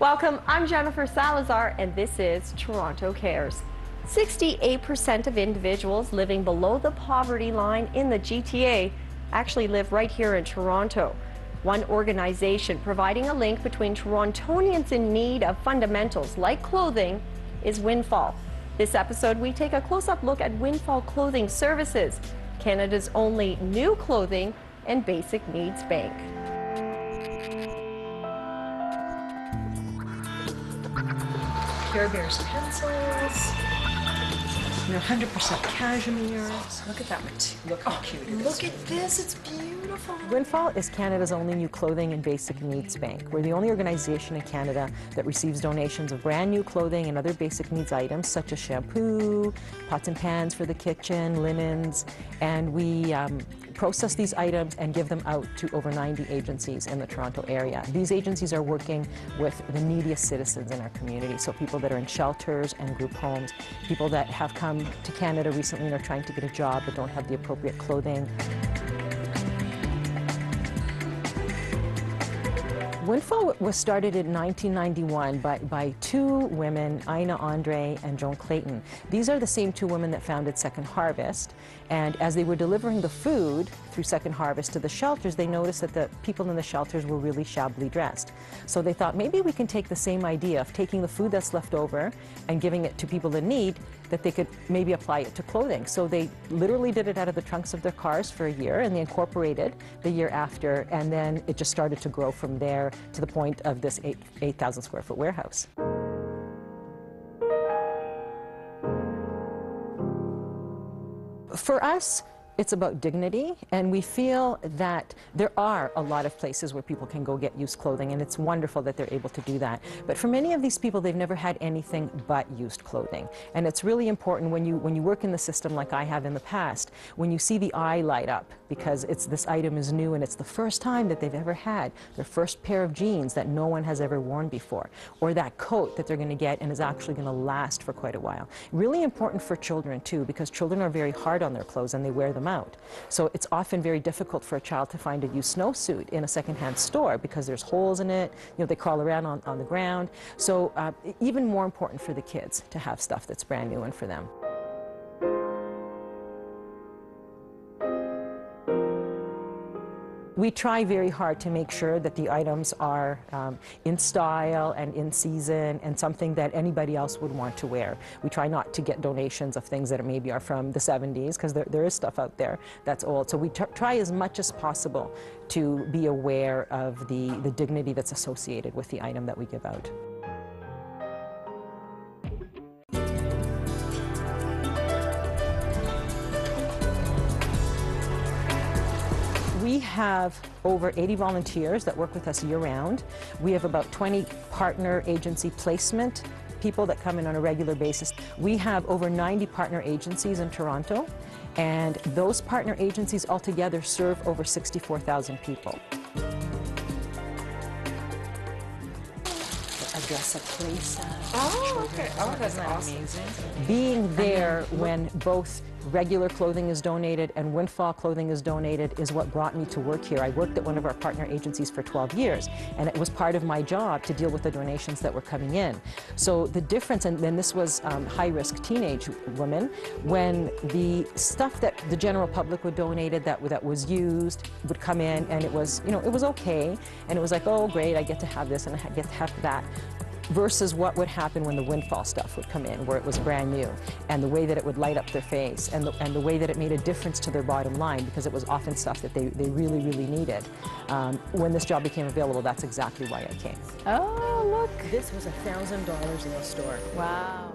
Welcome, I'm Jennifer Salazar, and this is Toronto Cares. 68% of individuals living below the poverty line in the GTA actually live right here in Toronto. One organization providing a link between Torontonians in need of fundamentals like clothing is Windfall. This episode, we take a close-up look at Windfall Clothing Services, Canada's only new clothing and basic needs bank. Care Bears pencils, 100% cashmere. Look at that material. Look how cute it is. Look at this, it's beautiful. Windfall is Canada's only new clothing and basic needs bank. We're the only organization in Canada that receives donations of brand new clothing and other basic needs items such as shampoo, pots and pans for the kitchen, linens, and we process these items and give them out to over 90 agencies in the Toronto area. These agencies are working with the neediest citizens in our community, so people that are in shelters and group homes, people that have come to Canada recently and are trying to get a job but don't have the appropriate clothing. Windfall was started in 1991 by two women, Ina Andre and Joan Clayton. These are the same two women that founded Second Harvest, and as they were delivering the food through Second Harvest to the shelters, they noticed that the people in the shelters were really shabbily dressed. So they thought maybe we can take the same idea of taking the food that's left over and giving it to people in need, that they could maybe apply it to clothing. So they literally did it out of the trunks of their cars for a year, and they incorporated the year after, and then it just started to grow from there to the point of this 8,000 square foot warehouse. For us, it's about dignity, and we feel that there are a lot of places where people can go get used clothing, and it's wonderful that they're able to do that. But for many of these people, they've never had anything but used clothing. And it's really important when you work in the system like I have in the past, when you see the eye light up, because this item is new and it's the first time that they've ever had their first pair of jeans that no one has ever worn before, or that coat that they're going to get and is actually going to last for quite a while. Really important for children too, because children are very hard on their clothes and they wear them out. So it's often very difficult for a child to find a used snowsuit in a secondhand store because there's holes in it, they crawl around on the ground. So even more important for the kids to have stuff that's brand new and for them. We try very hard to make sure that the items are in style and in season and something that anybody else would want to wear. We try not to get donations of things that maybe are from the 70s, because there is stuff out there that's old. So we try as much as possible to be aware of the dignity that's associated with the item that we give out. We have over 80 volunteers that work with us year-round. We have about 20 partner agency placement people that come in on a regular basis. We have over 90 partner agencies in Toronto, and those partner agencies altogether serve over 64,000 people. Dress up place. Oh, okay. Oh, that's awesome. Amazing. Being there when both regular clothing is donated and Windfall clothing is donated is what brought me to work here. I worked at one of our partner agencies for 12 years, and it was part of my job to deal with the donations that were coming in. So the difference, and then this was high-risk teenage women, when the stuff that the general public would donate that was used would come in, and it was, it was okay, and it was like, oh great, I get to have this and I get to have that. Versus what would happen when the Windfall stuff would come in, where it was brand new, and the way that it would light up their face, and the way that it made a difference to their bottom line, because it was often stuff that they really, really needed. When this job became available, that's exactly why I came. Oh, look. This was $1,000 in the store. Wow.